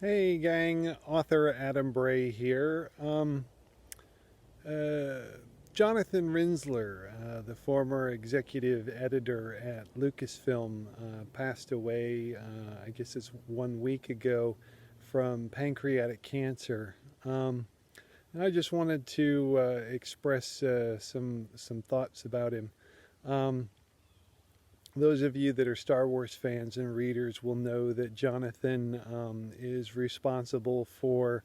Hey gang, author Adam Bray here. Jonathan Rinzler, the former executive editor at Lucasfilm, passed away, I guess it's 1 week ago, from pancreatic cancer. And I just wanted to express some thoughts about him. Um, those of you that are Star Wars fans and readers will know that Jonathan is responsible for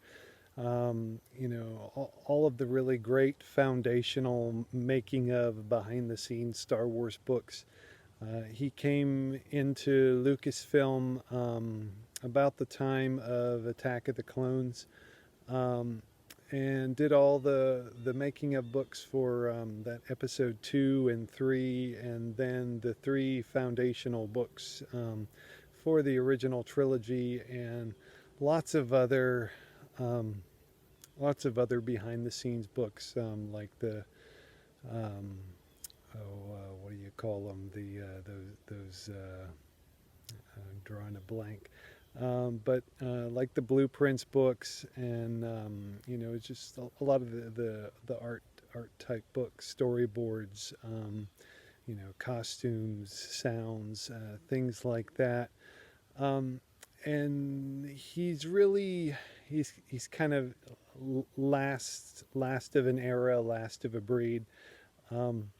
all of the really great foundational making of behind the scenes Star Wars books. He came into Lucasfilm about the time of Attack of the Clones, um, and did all the making of books for that episode 2 and 3, and then the 3 foundational books for the original trilogy, and lots of other um, behind the scenes books, like the um, what do you call them, the those I'm drawing a blank, but like the blueprints books, and it's just a lot of the art type books, storyboards, costumes, sounds, things like that. um, and he's kind of last of an era, last of a breed. Um,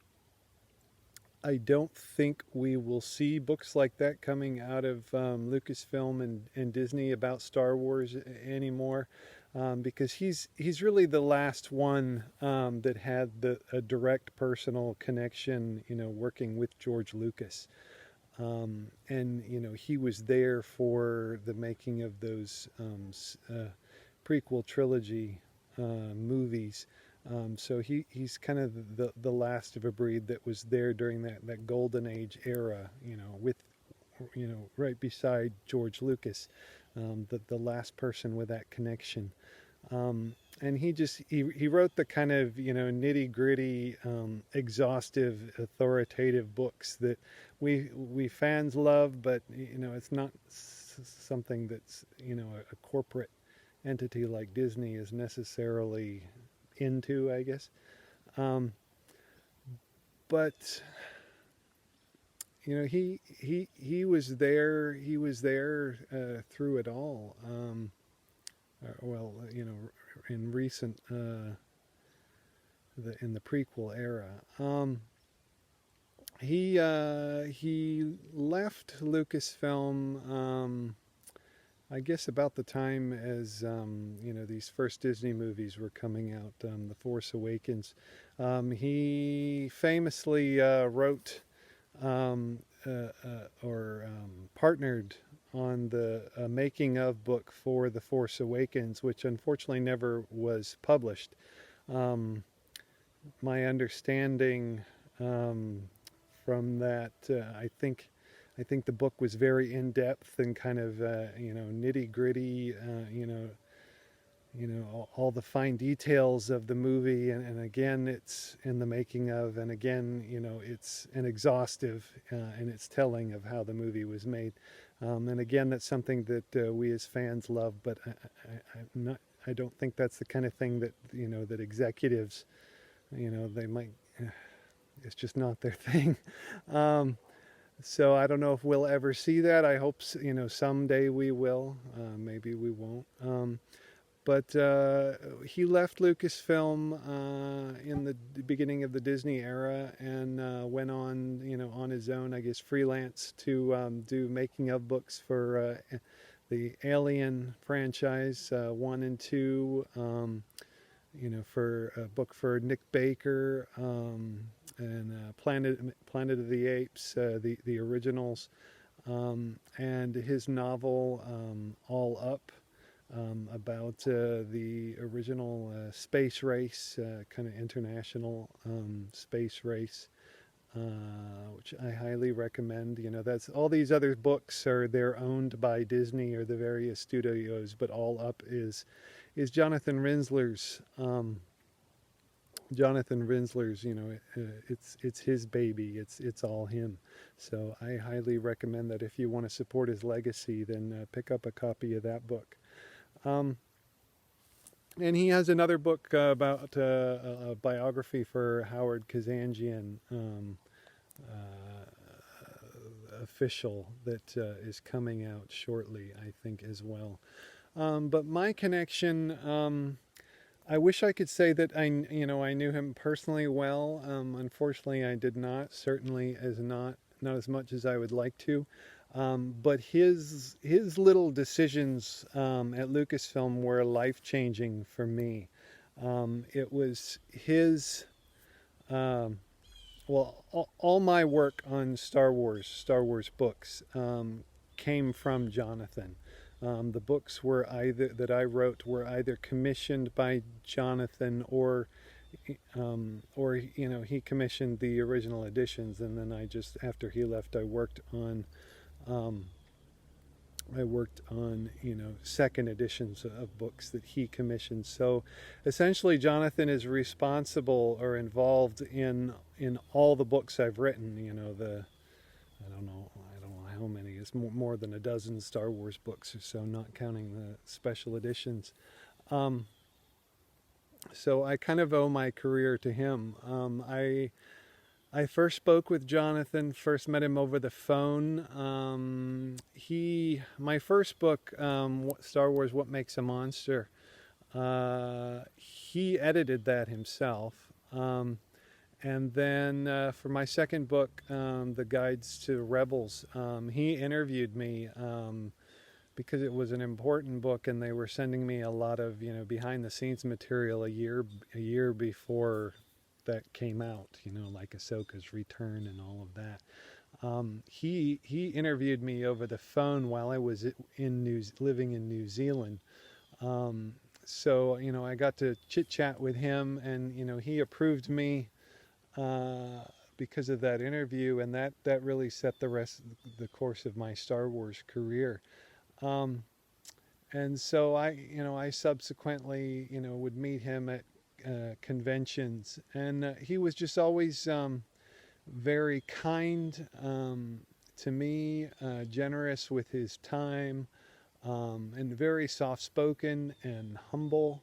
I don't think we will see books like that coming out of Lucasfilm and Disney about Star Wars anymore, because he's really the last one that had a direct personal connection, working with George Lucas. And he was there for the making of those prequel trilogy movies. So he's kind of the last of a breed that was there during that golden age era, with right beside George Lucas, the last person with that connection. And he wrote the kind of nitty gritty, exhaustive, authoritative books that we fans love, but it's not something that's a corporate entity like Disney is necessarily into, I guess. Um, but he was there. He was there through it all. Well, in recent in the prequel era. He left Lucasfilm, I guess, about the time as these first Disney movies were coming out, The Force Awakens. He famously wrote, or partnered on the making of book for The Force Awakens, which unfortunately never was published. Um, my understanding from that, I think the book was very in depth and kind of nitty gritty. All the fine details of the movie, and again, it's in the making of, and again, it's an exhaustive in its telling of how the movie was made. And again, that's something that we as fans love, but I'm not. I don't think that's the kind of thing that that executives, they might. It's just not their thing. Um, so I don't know if we'll ever see that. I hope someday we will. Maybe we won't. But he left Lucasfilm in the beginning of the Disney era, and went on, on his own, I guess, freelance, to do making of books for the Alien franchise, 1 and 2. For a book for Nick Baker, and Planet of the Apes, the originals, and his novel, All Up, about the original space race, kind of international space race, which I highly recommend. That's all. These other books they're owned by Disney or the various studios, but All Up is Jonathan Rinzler's. Jonathan Rinzler's, it's his baby. It's all him. So I highly recommend that if you want to support his legacy, then pick up a copy of that book. Um, and he has another book about a biography for Howard Kazanjian, official, that is coming out shortly, I think, as well. But my connection, I wish I could say that I knew him personally well. Unfortunately, I did not. Certainly, as not as much as I would like to. But his little decisions at Lucasfilm were life changing for me. It was his. Um, well, all my work on Star Wars books, came from Jonathan. The books were either that I wrote were either commissioned by Jonathan, or he commissioned the original editions, and then I just, after he left, um, I worked on second editions of books that he commissioned. So essentially, Jonathan is responsible or involved in all the books I've written. I don't know how many. It's more than a dozen Star Wars books or so, not counting the special editions. Um, so I kind of owe my career to him. I first spoke with Jonathan, first met him over the phone. My first book, Star Wars: What Makes a Monster, he edited that himself. And then for my second book, The Guides to Rebels, he interviewed me, because it was an important book, and they were sending me a lot of behind the scenes material a year before that came out, like Ahsoka's return and all of that. He interviewed me over the phone while I was living in New Zealand. So I got to chit chat with him, and he approved me because of that interview, and that really set the course of my Star Wars career. Um, and so I subsequently would meet him at conventions, and he was just always very kind to me, generous with his time, and very soft spoken and humble.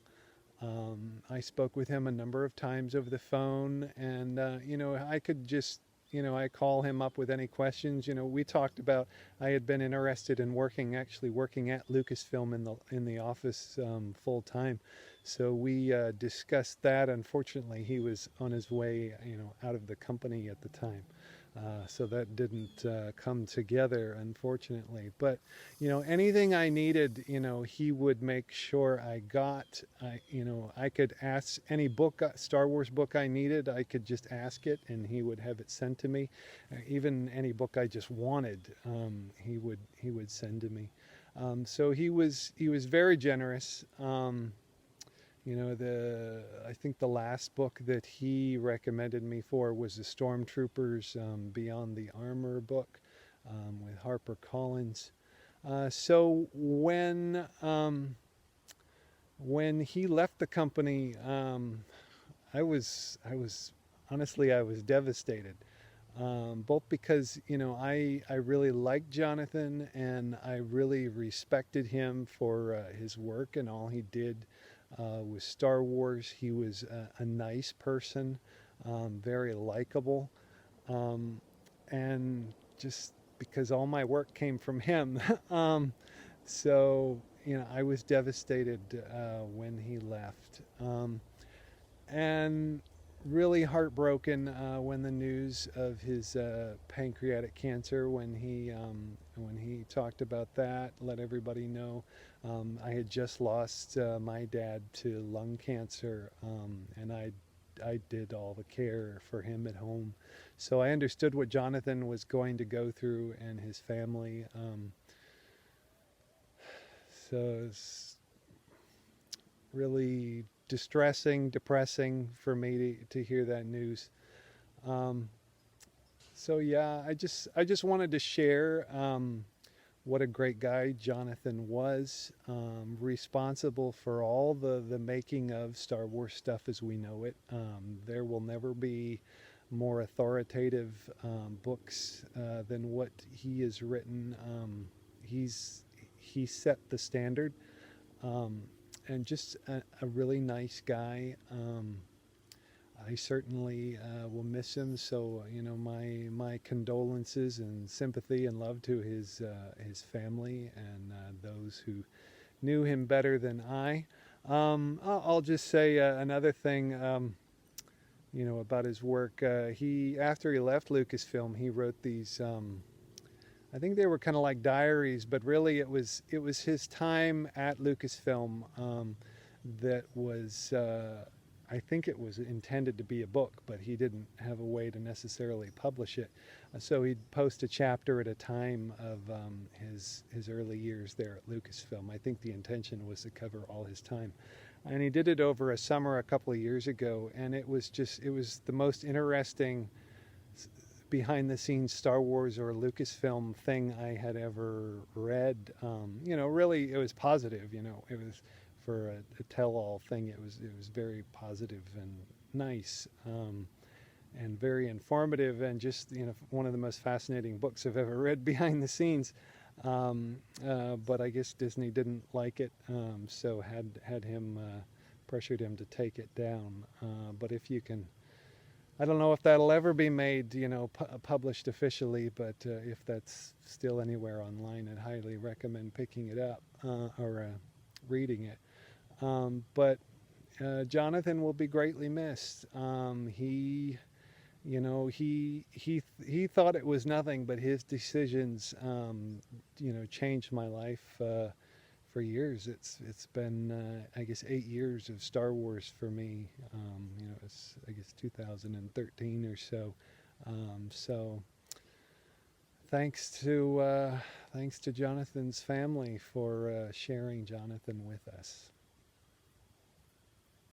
I spoke with him a number of times over the phone, and I could just I call him up with any questions. We talked about, I had been interested in actually working at Lucasfilm in the office full time, so we discussed that. Unfortunately, he was on his way out of the company at the time. So that didn't come together, unfortunately. But anything I needed, he would make sure I got. I could ask any book, Star Wars book I needed. I could just ask it, and he would have it sent to me. Even any book I just wanted, he would send to me. So he was very generous. I think the last book that he recommended me for was the Stormtroopers Beyond the Armor book, with HarperCollins. So when he left the company, I was honestly, I was devastated. Both because I really liked Jonathan, and I really respected him for his work and all he did with Star Wars. He was a nice person, very likable, and just because all my work came from him. So I was devastated when he left, and really heartbroken when the news of his pancreatic cancer, when he talked about that, let everybody know. I had just lost my dad to lung cancer, and I did all the care for him at home, so I understood what Jonathan was going to go through and his family. So it's really distressing, depressing for me to hear that news. Um, so yeah, I just wanted to share what a great guy Jonathan was, responsible for all the making of Star Wars stuff as we know it. There will never be more authoritative books than what he has written. He set the standard. um, and just a really nice guy. I certainly will miss him. So my condolences and sympathy and love to his family and those who knew him better than I. I'll just say another thing. About his work. He after he left Lucasfilm, he wrote these. I think they were kind of like diaries, but really it was his time at Lucasfilm that was. I think it was intended to be a book, but he didn't have a way to necessarily publish it. So he'd post a chapter at a time of his early years there at Lucasfilm. I think the intention was to cover all his time. And he did it over a summer a couple of years ago, and it was the most interesting behind the scenes Star Wars or Lucasfilm thing I had ever read. Really it was positive. It was for a tell-all thing. It was very positive and nice, and very informative, and just one of the most fascinating books I've ever read behind the scenes. But I guess Disney didn't like it, so had him pressured him to take it down. But if you can, I don't know if that'll ever be made, published officially. But if that's still anywhere online, I'd highly recommend picking it up or reading it. But Jonathan will be greatly missed. He he thought it was nothing, but his decisions, changed my life for years. It's been I guess 8 years of Star Wars for me. It's I guess 2013 or so. So thanks to Jonathan's family for sharing Jonathan with us.